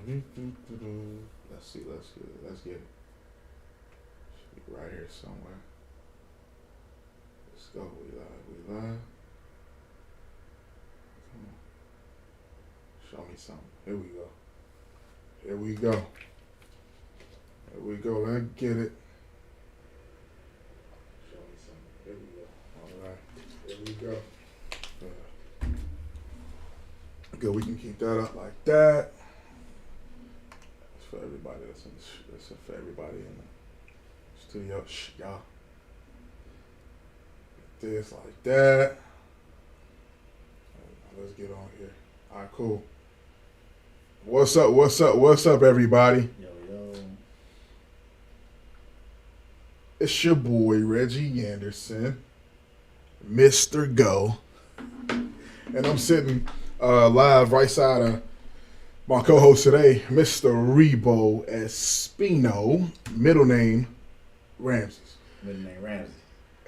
Let's see. Let's get it. Should be right here somewhere. Let's go. We live. We live. Come on. Show me something. Here we go. Here we go. Here we go. Let's get it. Show me something. Here we go. All right. Here we go. Good. We can keep that up like that. That's for everybody that's in that's for everybody in the studio. Shh, y'all. This like that. Let's get on here. All right, cool. What's up? What's up? What's up, everybody? Yo. It's your boy Reggie Anderson, Mr. Go, and I'm sitting live right side of my co-host today, Mr. Rebo Espino, middle name Ramses. Middle name Ramsey.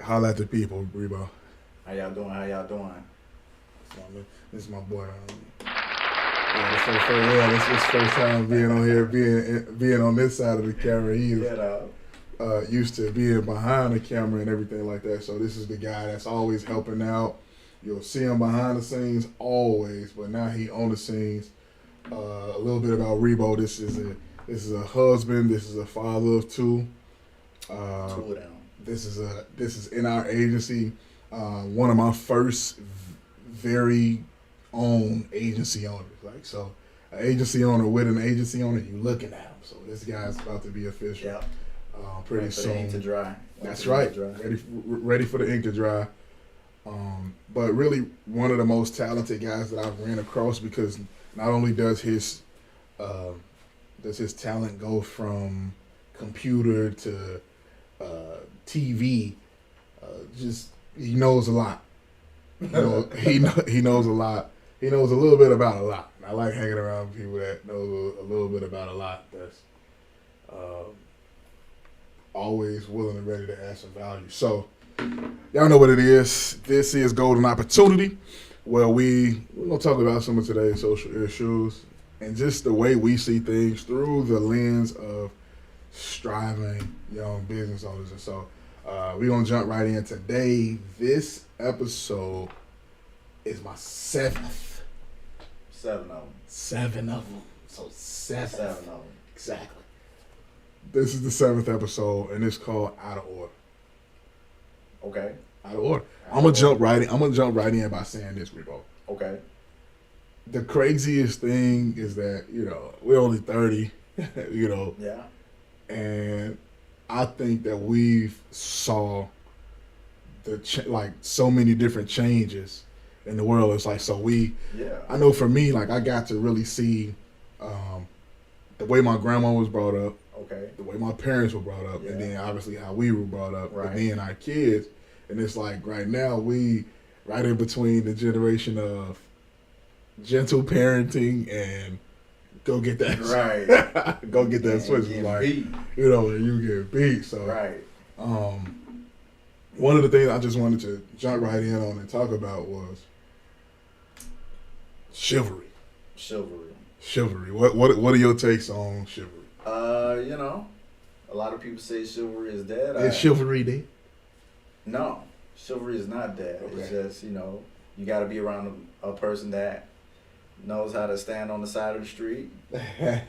Holla at the people, Rebo. How y'all doing? This is my boy. This is his first time being on here, being on this side of the camera. He is used to being behind the camera and everything like that. So this is the guy that's always helping out. You'll see him behind the scenes always, but now he on the scenes. A little bit about Rebo. This is a husband. This is a father of two. Two of them. This is in our agency. One of my first very own agency owners. Like, so an agency owner with an agency owner, you looking at him. So this guy's about to be official. Yep. Pretty Ready for soon. the ink to dry. That's right. Ready for the ink to dry. But really one of the most talented guys that I've ran across, because not only does his talent go from computer to TV, just he knows a lot. He knows a lot. He knows a little bit about a lot. I like hanging around people that know a little bit about a lot. That's always willing and ready to add some value. So y'all know what it is. This is Golden Opportunity, where we're gonna talk about some of today's social issues and just the way we see things through the lens of striving young business owners. And so we're gonna jump right in today. This episode is my seventh. 7 of them. 7 of them. So 7. 7 of them. Exactly. This is the 7th episode, and it's called Out of Order. Okay. Out of order. I'm gonna jump right in by saying this, Rebo. Okay. The craziest thing is that, we're only 30, Yeah. and I think that we've saw so many different changes in the world. It's like, I know for me, like, I got to really see the way my grandma was brought up, Okay. the way my parents were brought up, and then obviously how we were brought up, Right. and then our kids. And it's like right now we right in between the generation of gentle parenting and go get that Right. go get that switch. Like, beat. And you get beat. So Right. one of the things I just wanted to jump right in on and talk about was chivalry. Chivalry. What are your takes on chivalry? A lot of people say chivalry is dead. Is chivalry dead? No, chivalry is not dead. Okay. It's just, you got to be around a person that knows how to stand on the side of the street. Okay.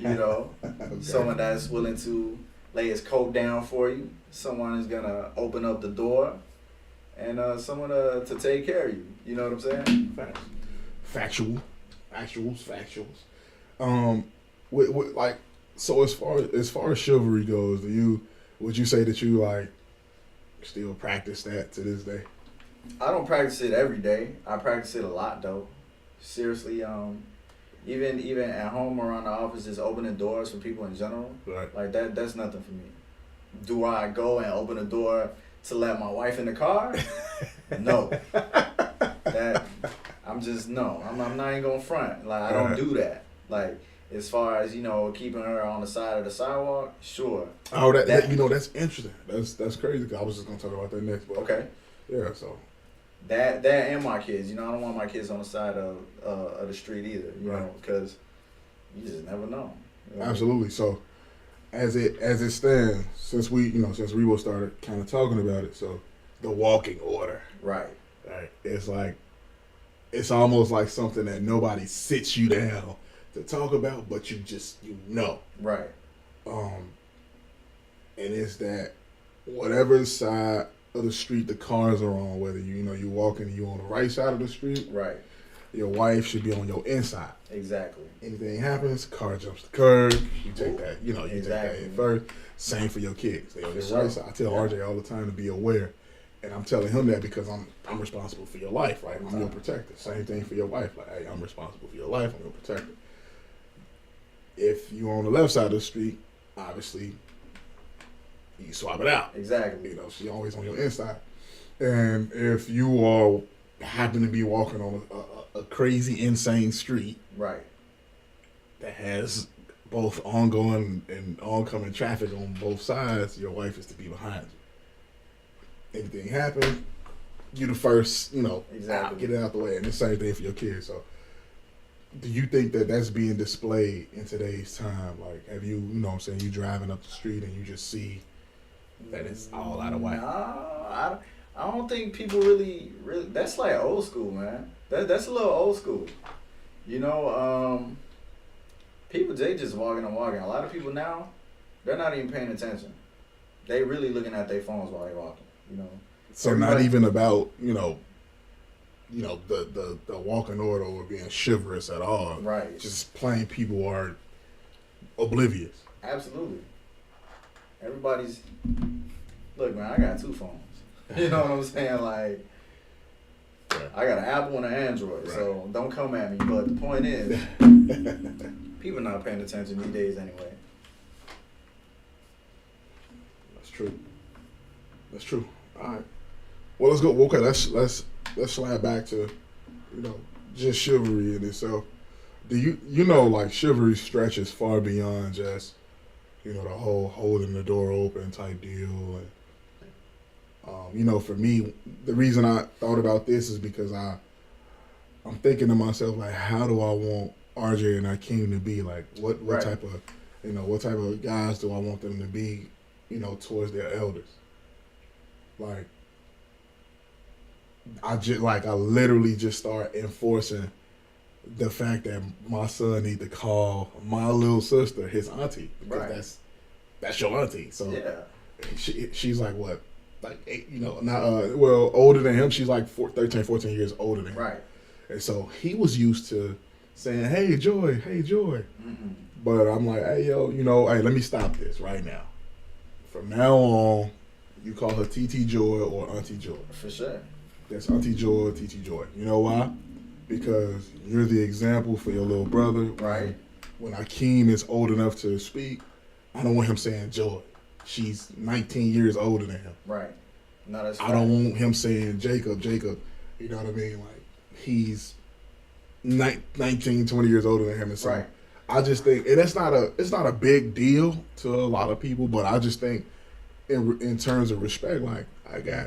Someone that's willing to lay his coat down for you. Someone is going to open up the door, and someone to take care of you. You know what I'm saying? Factuals. So as far as chivalry goes, would you say that you like still practice that to this day? I don't practice it every day. I practice it a lot though. Seriously, even at home or around the office, just opening doors for people in general. Right. Like that's nothing for me. Do I go and open a door to let my wife in the car? No. I'm not even gonna front. Like, I don't do that. Like, as far as, keeping her on the side of the sidewalk, sure. Oh, that's interesting. That's crazy. 'Cause I was just gonna talk about that next. But okay. Yeah. So that and my kids. I don't want my kids on the side of the street either. You know, because you just never know. Absolutely. So as it stands, since we Rebo started kind of talking about it, so the walking order, Right. right? It's like it's almost like something that nobody sits you down to talk about, but you know. Right. And it's that whatever side of the street the cars are on, whether you're walking and you on the right side of the street, Right. your wife should be on your inside. Exactly. Anything happens, car jumps the curb, you take that, you take Exactly. that in first. Same for your kids. They on your Sure. right side. I tell RJ all the time to be aware. And I'm telling him that because I'm responsible for your life, right? I'm your protector. Same thing for your wife. Like, hey, I'm responsible for your life, I'm your protector. If you're on the left side of the street, obviously you swap it out. Exactly. She always on your inside. And if you are happen to be walking on a crazy, insane street, right, that has both ongoing and oncoming traffic on both sides, your wife is to be behind you. Anything happen, you the first, exactly. get it out the way. And the same thing for your kids. So, do you think that that's being displayed in today's time? Like, have you, you driving up the street and you just see that it's all out of whack? No, I don't think people really. That's like old school, man. That's a little old school. People, they just walking and walking. A lot of people now, they're not even paying attention. They really looking at their phones while they walking. So not even about the walking order or being chivalrous at all. Right. Just plain people are oblivious. Absolutely. Everybody's look, man. I got 2 phones. You know what I'm saying? Like, right. I got an Apple and an Android, right. So don't come at me. But the point is, people not paying attention these days anyway. That's true. All right. Well, let's go. Okay, let's slide back to, just chivalry in itself. Do like chivalry stretches far beyond just, the whole holding the door open type deal. And, for me, the reason I thought about this is because I'm thinking to myself, like, how do I want RJ and Akeem to be? Like, what right. type of, what type of guys do I want them to be, towards their elders? Like, I literally just start enforcing the fact that my son need to call my little sister his auntie, because right. that's your auntie. So yeah. She's like what, like 8, not older than him. She's like 13, 14 years older than him. Right. And so he was used to saying, "Hey Joy, hey Joy," but I'm like, "Hey yo, hey, let me stop this right now. From now on, you call her TT Joy or Auntie Joy." For sure. That's Auntie Joy or TT Joy. You know why? Because you're the example for your little brother. Right. When Akeem is old enough to speak, I don't want him saying Joy. She's 19 years older than him. Right. No, that's I don't want him saying Jacob. You know what I mean? Like, he's 19, 20 years older than him. And so right. I just think, and it's not a big deal to a lot of people, but I just think in terms of respect, like, I got,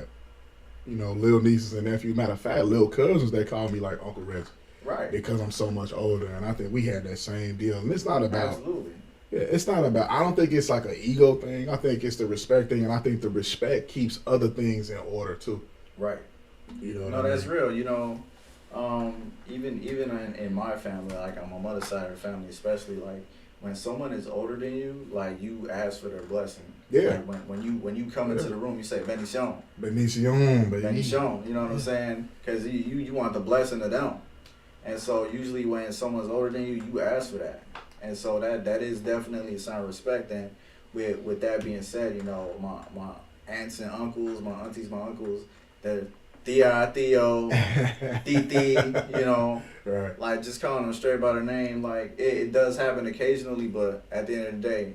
little nieces and nephews. Matter of fact, little cousins that call me like Uncle Reggie. Right. Because I'm so much older, and I think we had that same deal. And it's not about. Absolutely. Yeah, it's not about. I don't think it's like an ego thing. I think it's the respect thing, and I think the respect keeps other things in order too. Right. What I mean? That's real. Even in my family, like on my mother's side of the family, especially, like when someone is older than you, like you ask for their blessing. Yeah. Like when you come into the room, you say bendición. Bendición, baby. Bendición. You know what I'm saying? Because you want the blessing of them, and so usually when someone's older than you, you ask for that, and so that is definitely a sign of respect. And with that being said, my aunts and uncles, my aunties, my uncles, they're Tia, Theo, Titi, right. Like just calling them straight by their name. Like it does happen occasionally, but at the end of the day,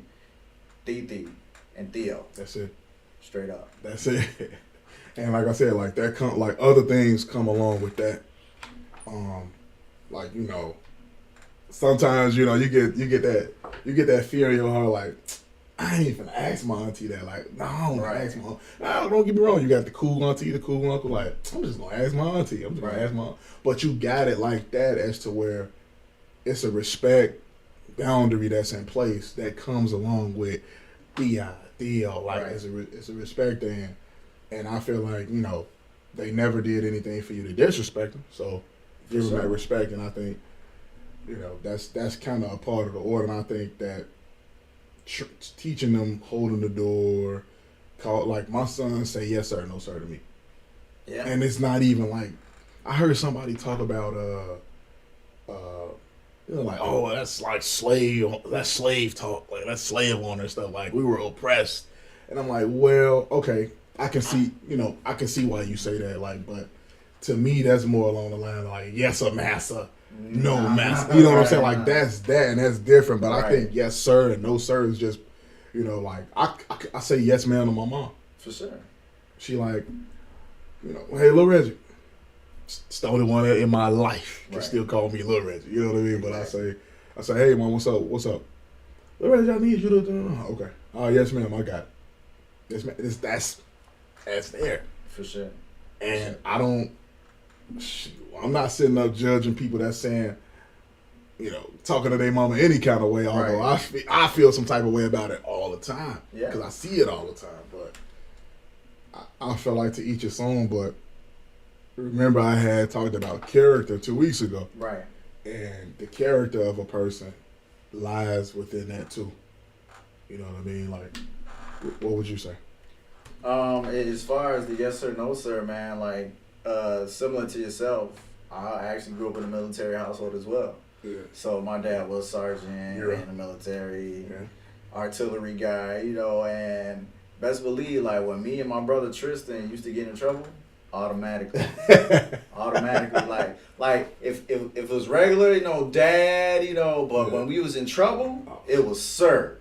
Titi and Theo. That's it. Straight up. That's it. And like I said, like that like other things come along with that. Like sometimes you get that fear in your heart, like, I ain't finna ask my auntie that. Like, no, I don't ask my auntie. Nah, don't get me wrong. You got the cool auntie, the cool uncle. Like, I'm just gonna ask my auntie. I'm just gonna ask my. But you got it like that as to where it's a respect boundary that's in place that comes along with DL, like Right. it's a respect thing. And I feel like, they never did anything for you to disrespect them. So give them sure. that respect. And I think, that's kind of a part of the order. And I think that teaching them, holding the door, like my son say yes sir, no sir to me. Yeah. And it's not even like, I heard somebody talk about, like, oh, that's like slave talk, like that's slave owner stuff, like we were oppressed. And I'm like, well, okay, I can see, I can see why you say that, like, but to me, that's more along the line of like, yes, a massa, no massa. You know what I'm saying? Like that's that, and that's different. But I Right. think yes, sir, and no, sir is just, like I say yes, ma'am to my mom. For sure. She like, hey, Lil Reggie. It's the only one in my life can Right. still call me Lil Reggie. You know what I mean? But Exactly. I say, hey, mom, what's up? What's up? Lil Reggie, I need you to. Okay. Yes, ma'am. I got it. Yes, ma'am. That's there. For sure. And I'm not sitting up judging people that's saying, talking to their mama any kind of way. Although Right. I feel some type of way about it all the time. Yeah. Because I see it all the time. But I feel like to each his own. But remember, I had talked about character 2 weeks ago. Right. And the character of a person lies within that too. You know what I mean? Like, what would you say? As far as the yes sir, no sir, man, like, similar to yourself, I actually grew up in a military household as well. Yeah. So my dad was sergeant Yeah. in the military, Yeah. artillery guy, and best believe, like, when me and my brother Tristan used to get in trouble, automatically, like if it was regular, dad, but when we was in trouble, it was sir.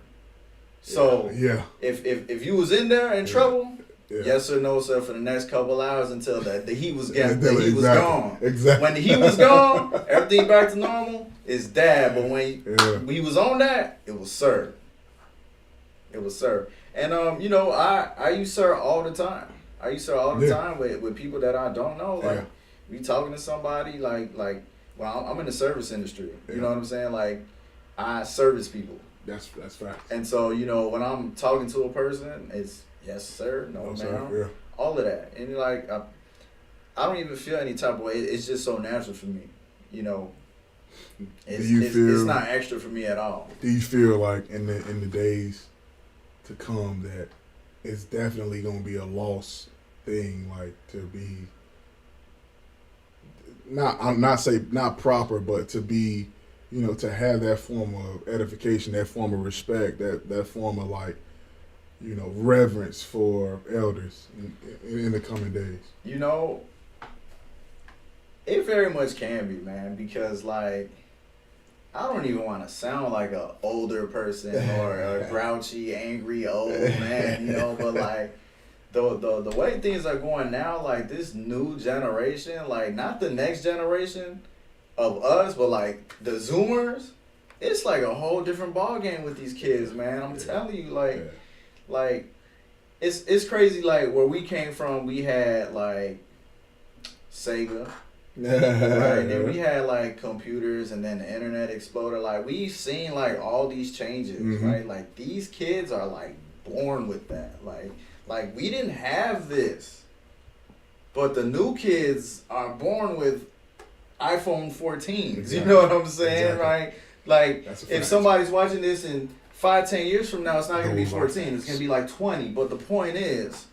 So Yeah. if you was in there in trouble, Yeah. yes or no sir for the next couple hours until the heat was getting Yeah, the heat was exactly. gone. Exactly. When the heat was gone, everything back to normal. It's dad, but when Yeah. he was on that, it was sir. It was sir, and I use sir all the time. I use sir all the Yeah. time with people that I don't know. Like, Yeah. we talking to somebody like well, I'm in the service industry. You Yeah. know what I'm saying? Like, I service people. That's facts. And so, when I'm talking to a person, it's yes, sir, no, No, ma'am, sir. Yeah. all of that. And like, I don't even feel any type of way. It's just so natural for me. It's not extra for me at all. Do you feel like in the days to come that it's definitely gonna be a lost thing, like to be not proper, but to be, to have that form of edification, that form of respect, that form of like, reverence for elders in the coming days? It very much can be, man, because like, I don't even want to sound like a older person or a grouchy, angry old man, but like the way things are going now, like this new generation, like not the next generation of us, but like the Zoomers, it's like a whole different ball game with these kids, man. I'm telling you, like it's crazy. Like where we came from, we had like Sega. Right, and then we had like computers, and then the internet exploded. Like we've seen like all these changes, right? Like these kids are like born with that. Like we didn't have this, but the new kids are born with iPhone 14s. Exactly. You know what I'm saying, Exactly. right? Like That's a if fact. somebody's watching this in 5-10 years from now, it's not gonna be Those are 14. It's facts. gonna be like 20. But the point is,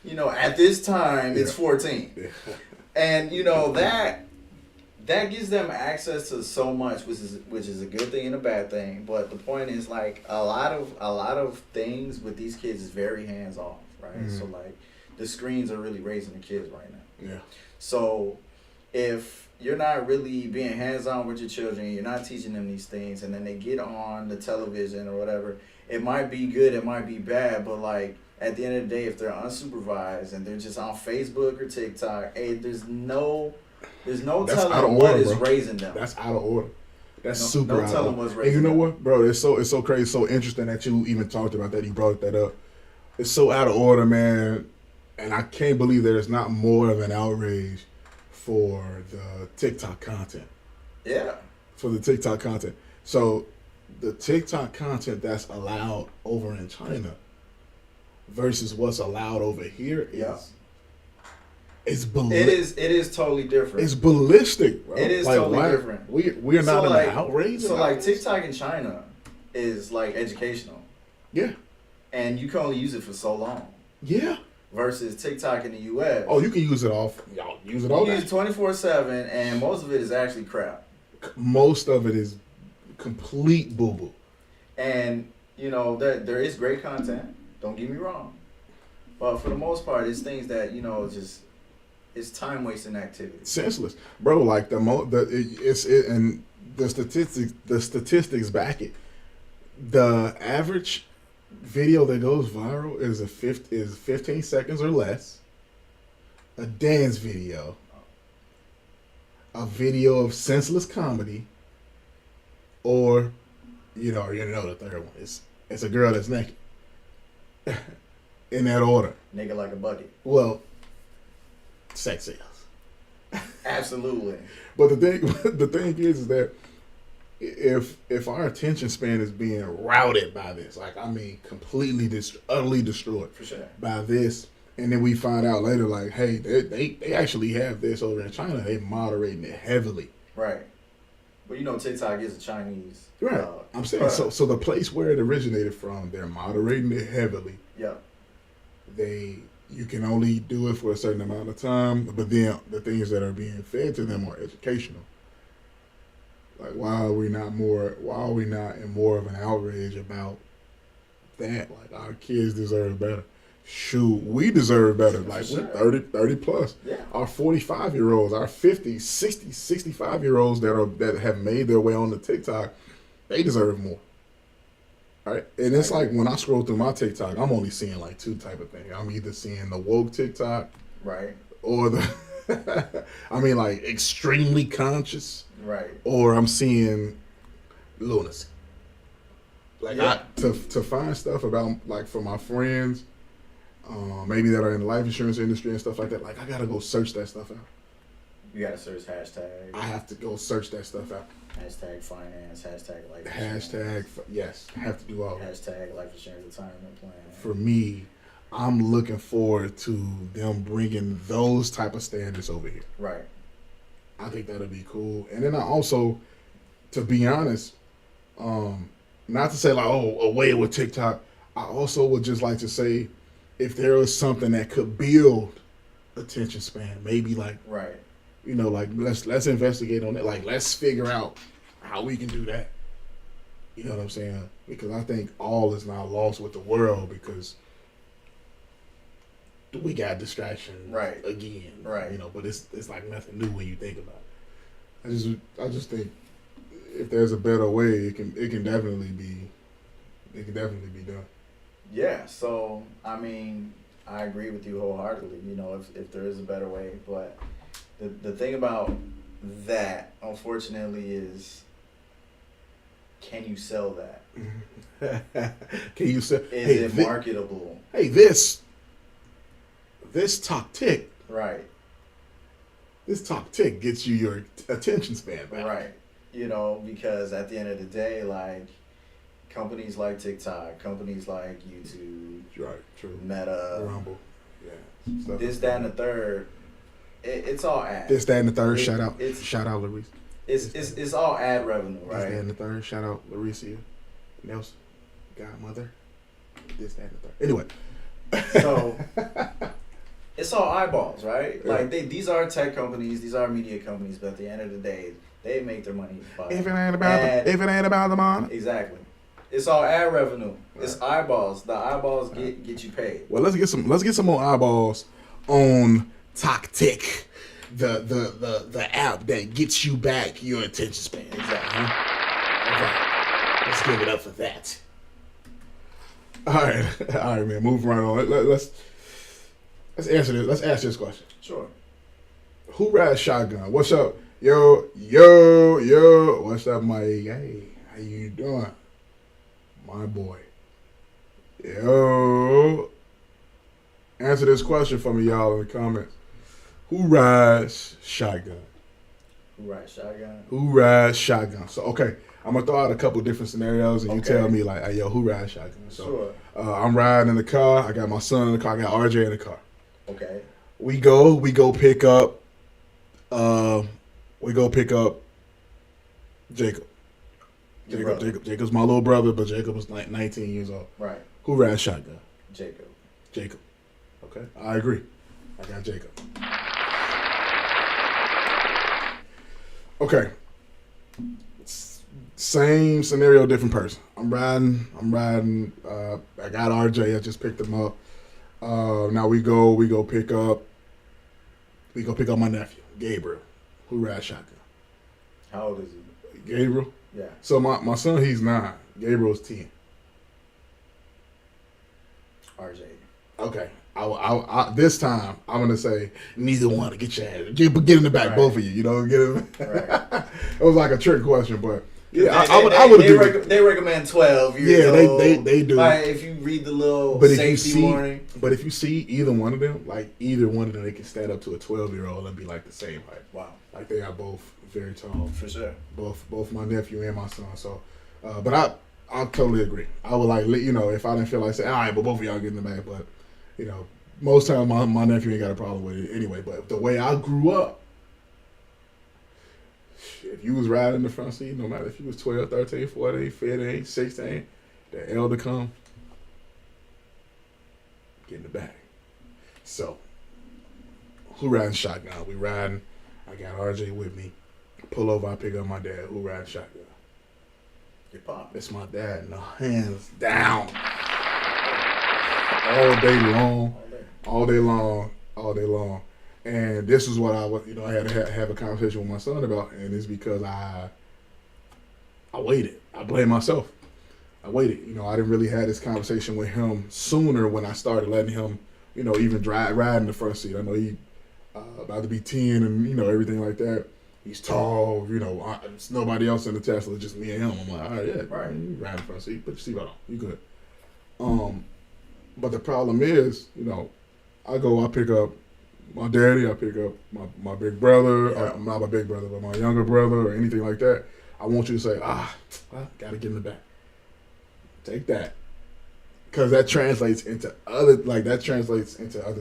at this time, it's 14. Yeah. And that gives them access to so much, which is a good thing and a bad thing. But the point is, like, a lot of things with these kids is very hands off, right? Mhm. So like the screens are really raising the kids right now. Yeah. So if you're not really being hands on with your children, you're not teaching them these things, and then they get on the television or whatever, it might be good, it might be bad, but like at the end of the day, if they're unsupervised and they're just on Facebook or TikTok, hey, there's no That's telling out of what order, is bro. raising them. That's out of order. That's No- super no out telling of what's order. And you raising know them. what, bro? It's so crazy, so interesting that you even talked about that. You brought that up. It's so out of order, man. And I can't believe there's not more of an outrage for the TikTok content. Yeah. For the TikTok content. So the TikTok content that's allowed over in China versus what's allowed over here Yeah. it's It is totally different. it's ballistic, bro. It is totally different. We're not So, in like- an outrage. So about like this? TikTok in China is like educational, Yeah, and you can only use it for so long. yeah. Versus TikTok in the U.S. Oh, you can use it off. Y'all use it all you day. use 24/7, and most of it is actually crap. Most of it is complete boo boo. And you know there is great content. Don't get me wrong, but for the most part, it's things that just it's time wasting activity. Senseless, bro. Like and the statistics back it. The average video that goes viral is 15 seconds or less. A dance video, a video of senseless comedy, or you know the third one. It's a girl that's naked. In that order. Nigga like a bucket. Well, sex sales. Absolutely. But the thing is that if our attention span is being routed by this, like I mean, completely utterly destroyed For sure. by this, and then we find out later, like, hey, they actually have this over in China. They're moderating it heavily. Right. But TikTok is a Chinese. Right. I'm saying so. The place where it originated from, they're moderating it heavily. Yeah. You can only do it for a certain amount of time, but then the things that are being fed to them are educational. Like, why are we not in more of an outrage about that? Like, our kids deserve better. Shoot, we deserve better. Like, Sure. we're 30 plus. Yeah. Our 45-year-olds, our 50, 60, 65-year-olds that have made their way on the TikTok, they deserve more. Right? And it's like when I scroll through my TikTok, I'm only seeing like two type of things. I'm either seeing the woke TikTok Right. or the I mean like extremely conscious, Right. or I'm seeing lunacy. Like Yeah. to find stuff about, like, for my friends, maybe that are in the life insurance industry and stuff like that, like I gotta go search that stuff out. You gotta search hashtag. I have to go search that stuff out. Hashtag finance. Hashtag life insurance. Yes, I have to do all that. Hashtag life insurance retirement plan. For me, I'm looking forward to them bringing those type of standards over here. Right. I think that'll be cool. And then I also, to be honest, not to say like, oh, away with TikTok, I also would just like to say, if there was something that could build attention span, maybe like, Right. like let's investigate on it. Like, let's figure out how we can do that. You know what I'm saying? Because I think all is not lost with the world, because we got distraction Right. again. Right. But it's like nothing new when you think about it. I just think if there's a better way, it can definitely be done. Yeah. So I mean, I agree with you wholeheartedly. If there is a better way, but the thing about that, unfortunately, is, can you sell that? Can you say, Is it marketable? Hey, this top tick, Right. this top tick gets you your attention span back. Right. Because at the end of the day, like, companies like TikTok, companies like YouTube, Right. True. Meta, Rumble. Yeah. Stuff this, like that, and the third, it's all ad. This, that, and the third. It- Shout out, it's- Larissa. It's all ad revenue, This, that, right? and the third. Shout out, Larissa, Nelson, Godmother. This, that, and the third. Anyway. So it's all eyeballs, right? Yeah. Like these are tech companies, these are media companies, but at the end of the day, they make their money by If it ain't about ad. the money. Exactly. It's all ad revenue. It's eyeballs. The eyeballs get you paid. Well, let's get some more eyeballs on TokTik, the app that gets you back your attention span. Exactly. Okay. Let's give it up for that. All right, man. Move right on. Let's answer this. Let's ask this question. Sure. Who rides shotgun? What's up? Yo. What's up, my hey? How you doing, my boy? Yo. Answer this question for me, y'all, in the comments. Who rides shotgun? Right, shotgun. Who rides shotgun? So, okay, I'm gonna throw out a couple different scenarios, and you Okay. tell me like, hey, yo, who rides shotgun? So Sure. I'm riding in the car. I got my son in the car. I got RJ in the car. Okay. We go pick up. We go pick up Jacob. Your brother. Jacob's my little brother, but Jacob was like 19 years old. Right. Who rides shotgun? Jacob. Jacob. Okay, I agree. I got Jacob. Okay. Same scenario, different person. I'm riding. I got RJ. I just picked him up. Now we go pick up my nephew, Gabriel, who rides shotgun. How old is he? Gabriel. Yeah. So my son, he's 9. Gabriel's 10. RJ. Okay. I this time I'm gonna say neither one to get your ass. Get in the back, Right. both of you. You know, get in. Right. It was like a trick question, but yeah, They- I would they do. they recommend 12 years Yeah, old. they do. Like if you read the little But if you safety see, warning. but if you see either one of them, like either one of them, they can stand up to a 12-year-old and be like the same height. Wow. Like they are both very tall. For sure. Both my nephew and my son. So, but I totally agree. I would like if I didn't feel like saying, all right, but both of y'all get in the back, but most times my nephew ain't got a problem with it anyway. But the way I grew up, if you was riding in the front seat, no matter if you was 12, 13, 14, 15, 16, the elder come, get in the back. So, who riding shotgun? We riding. I got RJ with me. Pull over, I pick up my dad. Who riding shotgun? Your pop. It's my dad. No, hands down. All day long. All day long. And this is what I had to have a conversation with my son about, and it's because I waited. I blame myself. I waited. I didn't really have this conversation with him sooner when I started letting him, even ride in the front seat. I know he about to be 10 and, everything like that. He's tall, it's nobody else in the Tesla, just me and him. I'm like, all right, yeah, Right. You ride in the front seat, put your seatbelt on, you good. But the problem is, I pick up my daddy, I pick up my big brother, Yeah. not my big brother, but my younger brother or anything like that. I want you to say, gotta get in the back. Take that. Because that translates into other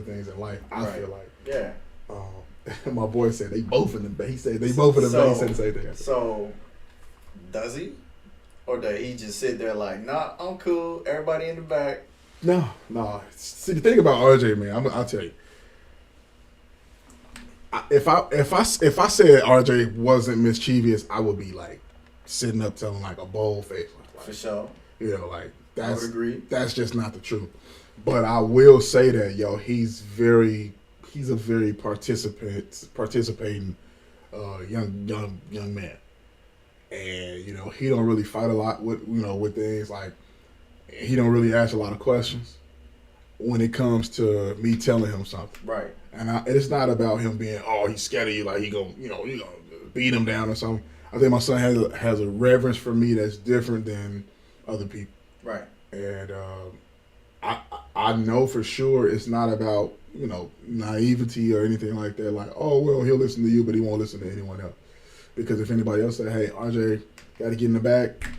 things in life, I Right. feel like. Yeah. My boy said they both in the back. He said they both in the back. He said the same thing. So, does he? Or does he just sit there like, nah, I'm cool, everybody in the back? No. See, the thing about RJ, man, I'll tell you. If I said RJ wasn't mischievous, I would be like sitting up telling like a bold face. Like, For sure. like I would agree. that's just not the truth. But I will say that, he's a very participating young man. And, he don't really fight a lot with things like, he don't really ask a lot of questions when it comes to me telling him something. Right. And it's not about him being, he's scared of you, like he gonna beat him down or something. I think my son has a reverence for me that's different than other people. Right. And I know for sure it's not about, naivety or anything like that. Like, he'll listen to you, but he won't listen to anyone else. Because if anybody else say, hey, RJ, got to get in the back,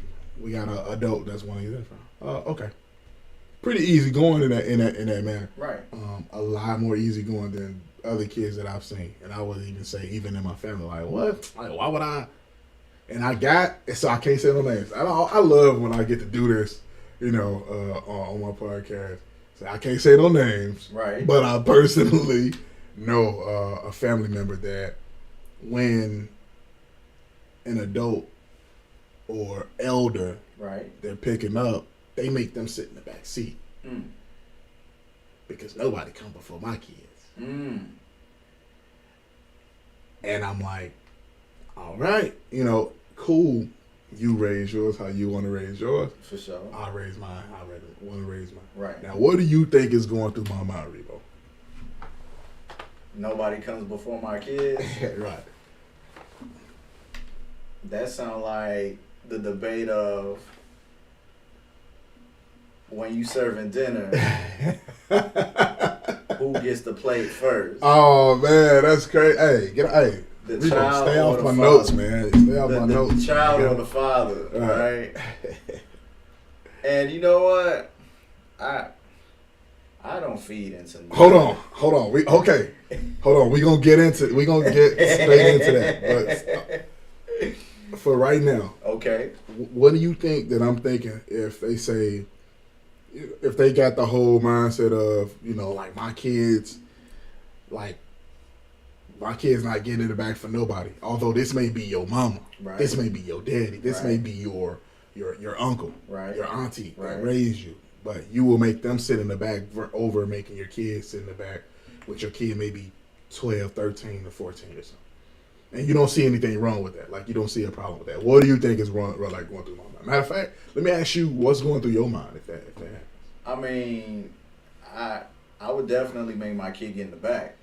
we got an adult that's one of you. Okay. Pretty easy going in that manner. Right. A lot more easy going than other kids that I've seen. And I would even say, even in my family, like, what? Like, why would I? And I can't say no names. I love when I get to do this, on my podcast. So I can't say no names. Right. But I personally know a family member that when an adult or elder Right. they're picking up, they make them sit in the back seat. Mm. Because nobody come before my kids. Mm. And I'm like, all right, cool. You raise yours how you want to raise yours. For sure. I raise mine how I want to raise mine. Right. Now, what do you think is going through my mind, Rebo? Nobody comes before my kids. Right. That sound like the debate of when you serving dinner, who gets the plate first? Oh man, that's crazy. Hey, the We gonna child stay or off the my father. notes, man. Stay off my The notes. child man. or the father, All right? And you know what? I don't feed into. Hold on. Hold on. We gonna get straight into that. But for right now, Okay. what do you think that I'm thinking if they say, if they got the whole mindset of, like my kids not getting in the back for nobody. Although this may be your mama, Right. this may be your daddy, this may Right. be your uncle, Right. your auntie Right. that raised you, but you will make them sit in the back over making your kids sit in the back with your kid maybe 12, 13, or 14 or something. And you don't see anything wrong with that. Like, you don't see a problem with that. What do you think is wrong, like, going through my mind? Matter of fact, let me ask you, what's going through your mind if that happens? I mean, I would definitely make my kid get in the back.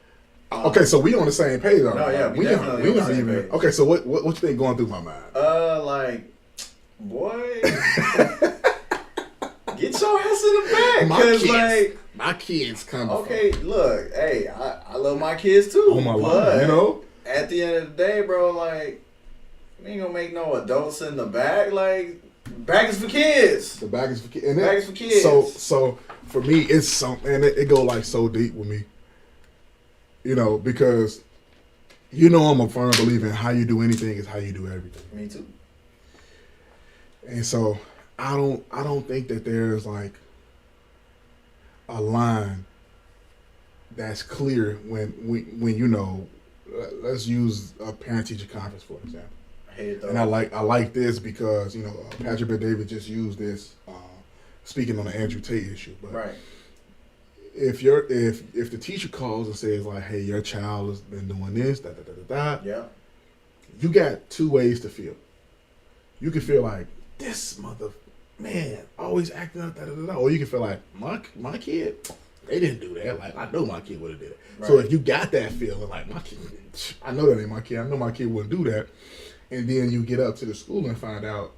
Okay, so we on the same page already. No, yeah, we definitely on the same page. Okay, so what you think going through my mind? Like, boy, get your ass in the back, My cause kids, like, my kids come. okay, look, hey, I love my kids too. On my but line, at the end of the day, bro, like, we ain't gonna make no adults in the back. Like, back is for kids. The back is for kids. Back is for kids. So for me, it's something, and it go like so deep with me. Because I'm a firm believer in how you do anything is how you do everything. Me too. And so I don't think that there's like a line that's clear when let's use a parent teacher conference for example. I hate it though. And I like this because Patrick Bet-David just used this speaking on the Andrew Tate issue. But right. if the teacher calls and says like, hey, your child has been doing this, Yeah. you got two ways to feel. You can feel like this man always acting up, or you can feel like my kid, they didn't do that. Like, I know my kid would have did it. Right. So if you got that feeling like my kid, I know that ain't my kid. I know my kid wouldn't do that. And then you get up to the school and find out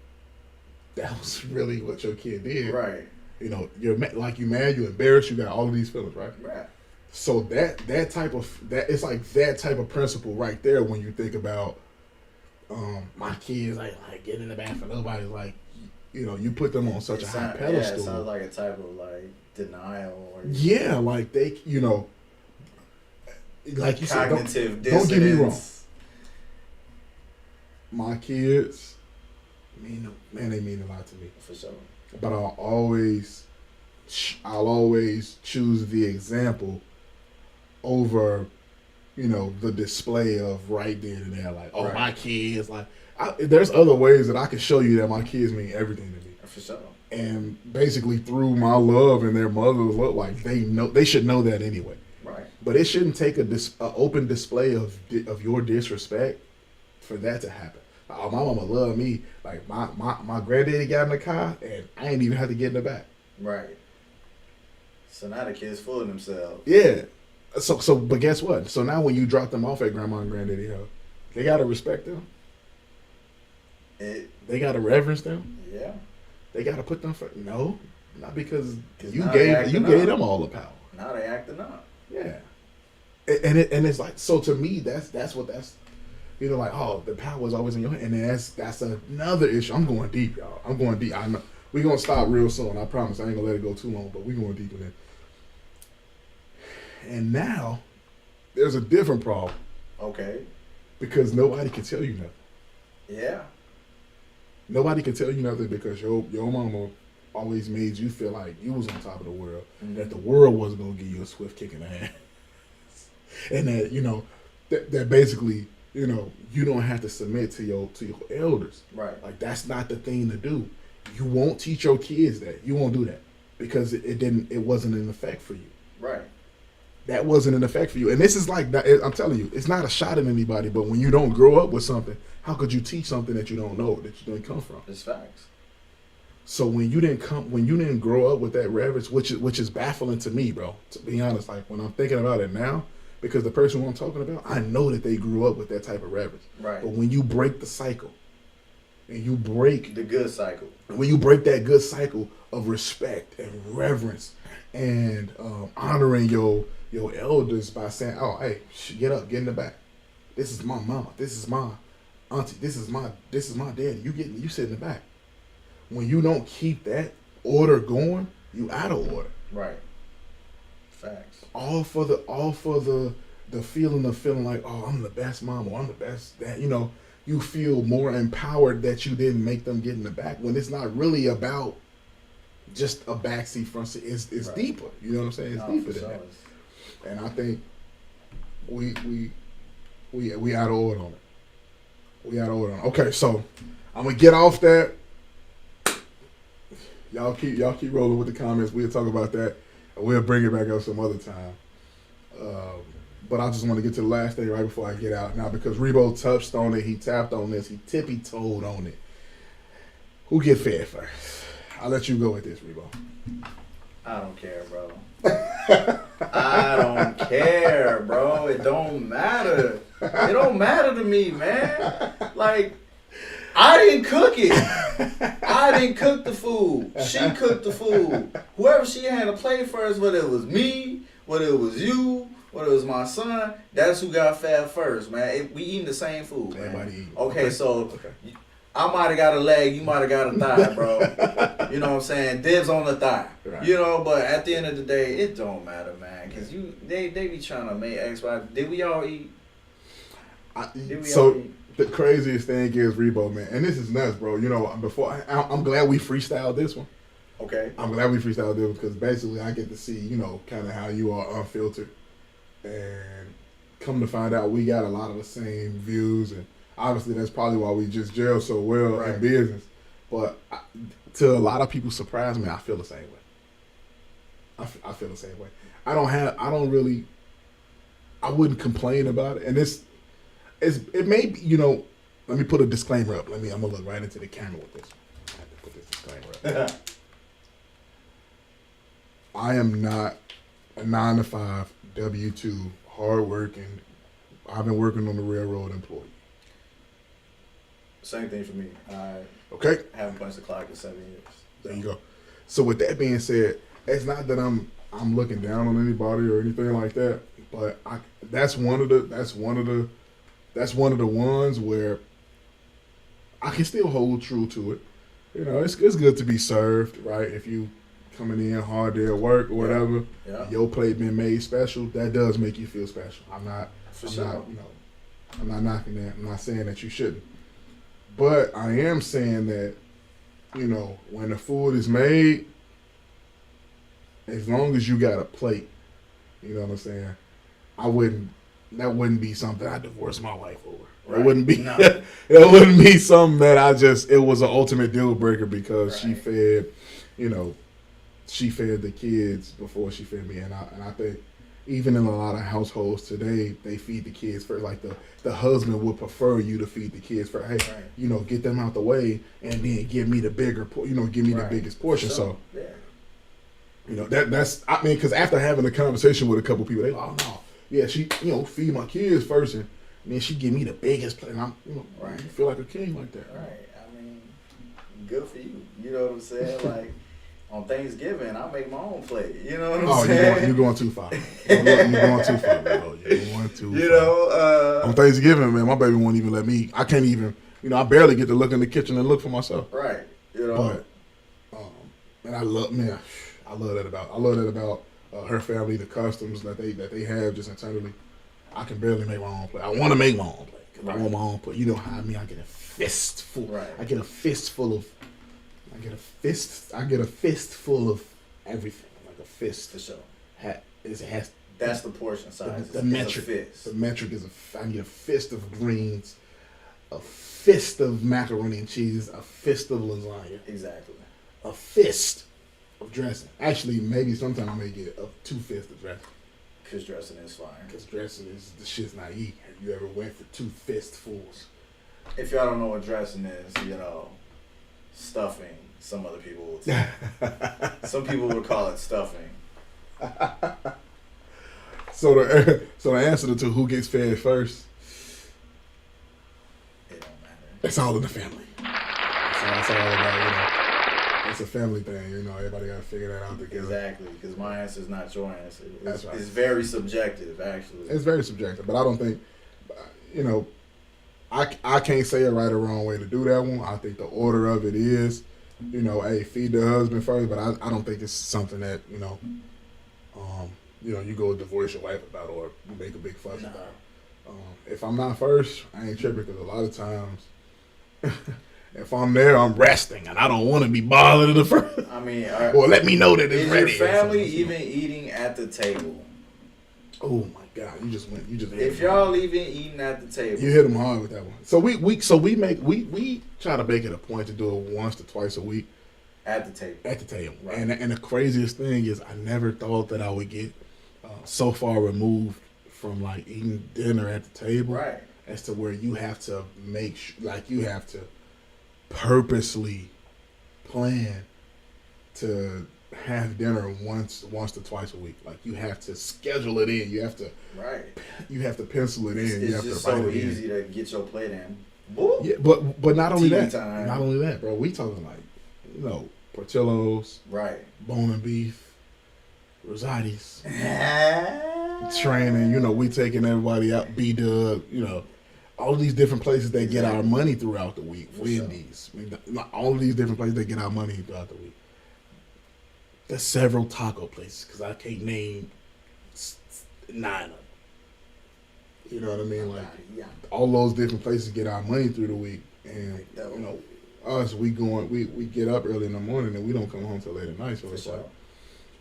that was really what your kid did. Right. You're like, you mad, you embarrassed, you got all of these feelings, right? Right. So that type of it's like that type of principle right there when you think about my kids like getting in the back for nobody, like you put them on such a high pedestal. Yeah, it sounds like a type of like denial or like they like you said, cognitive don't get me wrong. dissonance. My kids they mean a lot to me. For sure. But I'll always choose the example over, the display of right then and there. Like, oh, right. My kids. Like, there's other ways that I can show you that my kids mean everything to me. For sure. And basically through my love and their mother's love, like they should know that anyway. Right. But it shouldn't take a open display of your disrespect for that to happen. Oh, my mama loved me. Like my granddaddy got in the car and I ain't even have to get in the back. Right. So now the kids fooling themselves. Yeah. So but guess what? So now when you drop them off at grandma and granddaddy house, they gotta respect them. They gotta reverence them. Yeah. They gotta put them first. No, not because you now gave them all the power. Now they acting up. Yeah. And it's like, so to me that's like, oh, the power is always in your hand, and that's another issue. I'm going deep, y'all. I'm going deep. I know we're gonna stop real soon. I promise. I ain't gonna let it go too long, but we're going deep in it. And now there's a different problem. Okay. Because nobody can tell you nothing. Yeah. Nobody can tell you nothing because your mama always made you feel like you was on top of the world, that the world wasn't gonna give you a swift kick in the ass, and that that basically you don't have to submit to your elders. Right. Like, that's not the thing to do. You won't teach your kids that. You won't do that because it wasn't in effect for you. Right. That wasn't in effect for you. And this is like, I'm telling you, it's not a shot at anybody, but when you don't grow up with something, how could you teach something that you don't know, that you didn't come from? It's facts. So when you didn't grow up with that reverence, which is baffling to me, bro, to be honest, like when I'm thinking about it now, because the person who I'm talking about, I know that they grew up with that type of reverence. Right. But when you break the cycle, and you break the good cycle, when you break that good cycle of respect and reverence and honoring your elders by saying, oh, hey, get up, get in the back. This is my mama. This is my auntie. This is my daddy. You sit in the back. When you don't keep that order going, you out of order. Right. Facts. All for the feeling of feeling like, oh, I'm the best mom or I'm the best dad. You know, you feel more empowered that you didn't make them get in the back when it's not really about just a backseat front seat. It's right. Deeper. You know what I'm saying? It's deeper than that. And I think we out of order on it. We out of order on it. Okay, so I'm gonna get off that. Y'all keep rolling with the comments. We'll talk about that, and we'll bring it back up some other time. But I just want to get to the last thing right before I get out now, because Rebo touched on it. He tapped on this. He tippy-toed on it. Who get fed first? I'll let you go with this, Rebo. I don't care, bro. I don't care, bro. It don't matter. It don't matter to me, man. Like, I didn't cook it. I didn't cook the food. She cooked the food. Whoever she had to play first, whether it was me, whether it was you, whether it was my son, that's who got fed first, man. We eating the same food, man. Everybody eating. Okay, so I might have got a leg, you might have got a thigh, bro. You know what I'm saying? Dibs on the thigh. Right. You know, but at the end of the day, it don't matter, man. Because they be trying to make X, Y. Did we all eat? All eat? The craziest thing is, Rebo, man, and this is nuts, bro. You know, I'm glad we freestyled this one. Okay. I'm glad we freestyled this one because basically I get to see, you know, kind of how you are unfiltered. And come to find out, we got a lot of the same views, and obviously that's probably why we just gel so well in business. But to a lot of people's surprise, man, I feel the same way. I feel the same way. I wouldn't complain about it. And it may be, you know, let me put a disclaimer up. I'm gonna look right into the camera with this. I have to put this disclaimer up. I am not a 9-to-5 W-2 hard-working. I've been working on the railroad employee. Same thing for me. I haven't punched the clock in 7 years. There you go. So with that being said, it's not that I'm looking down on anybody or anything like that, but that's one of the ones where I can still hold true to it. You know, it's good to be served, right? If you coming in hard day at work or whatever, your plate been made special, that does make you feel special. I'm not knocking that. I'm not saying that you shouldn't. But I am saying that, you know, when the food is made, as long as you got a plate, you know what I'm saying, that wouldn't be something I divorce my wife over. Right. It wouldn't be it wouldn't be something that it was an ultimate deal breaker because she fed the kids before she fed me. And I think even in a lot of households today, they feed the kids first. Like the husband would prefer you to feed the kids first. Hey, you know, get them out the way and then give me the bigger, give me the biggest portion. So, you know, that's, I mean, because after having a conversation with a couple people, they like, oh no, yeah, she, you know, feed my kids first and then she give me the biggest plate. And I'm, you know, you feel like a king like that. Right. I mean, good for you. You know what I'm saying? Like, on Thanksgiving, I make my own plate. You know what I'm saying? You're going too far. You're going too far, bro. You're going too far. You know, on Thanksgiving, man, my baby won't even let me. I can't even. You know, I barely get to look in the kitchen and look for myself. Right. You know. But, and I love that about her family, the customs that they have just internally. I can barely make my own plate. I want to make my own plate because I want my own plate. You know how I mean? I get a fistful. Right. I get a fistful of everything. Like a fist. For sure. That's the portion size. The metric. The metric is I need a fist of greens, a fist of macaroni and cheese, a fist of lasagna. Exactly. A fist of dressing. Actually, maybe sometime I may get 2 fists of dressing. Because dressing is fire. Because dressing is the shit's not eat. Have you ever went for 2 fistfuls? If y'all don't know what dressing is, you know, stuffing. Some other people would say. Some people would call it stuffing. So the answer to who gets fed first, it don't matter. It's all in the family. It's all about, you know, it's a family thing. You know, everybody got to figure that out together. Exactly, because my answer is not your answer. That's right. It's very subjective, actually. It's very subjective, but I don't think, you know, I can't say a right or wrong way to do that one. I think the order of it is, hey, feed the husband first, but I don't think it's something that, you go divorce your wife about or you make a big fuss about. If I'm not first, I ain't tripping because a lot of times, if I'm there, I'm resting and I don't want to be bothered in the first. I mean, well, let me know that it's ready. Is your family even eating at the table? Oh my God, you just went. If y'all even eating at the table, you hit them hard with that one. So we try to make it a point to do it once to twice a week at the table. At the table, right. And the craziest thing is, I never thought that I would get so far removed from like eating dinner at the table, right? As to where you have to you have to purposely plan to have dinner once to twice a week. Like you have to schedule it in. You have to pencil it in. It's just so easy to get your plate in. Boop. Yeah, but not only that. Time. Not only that, bro. We talking like Portillo's, right? Bone and beef, Rosati's, training. We taking everybody out. B-Dub, all these different places that get our money throughout the week. Wendy's, all of these different places that get our money throughout the week. There's several taco places because I can't name 9 of them. You know what I mean? Like all those different places get our money through the week, and us we get up early in the morning and we don't come home till late at night. So it's like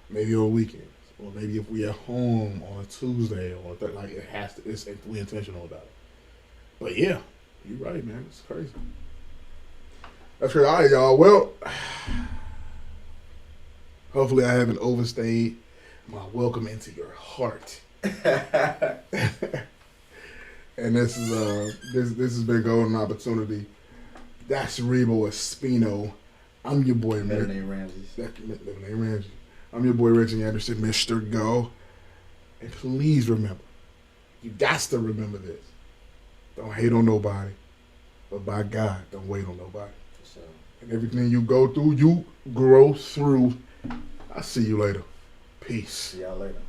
maybe on weekends, or maybe if we at home on a Tuesday or it has to. We intentional about it. But yeah, you're right, man. It's crazy. That's crazy. All right, y'all. Well, hopefully I haven't overstayed my welcome into your heart. And this has been Golden Opportunity. That's Rebo Espino. I'm your boy, Middle name Ramsey. Middle name Ramsey. I'm your boy, Reggie Anderson, Mr. Go. And please remember, you got to remember this. Don't hate on nobody, but by God, don't wait on nobody. For sure. And everything you go through, you grow through. I'll see you later. Peace. See y'all later.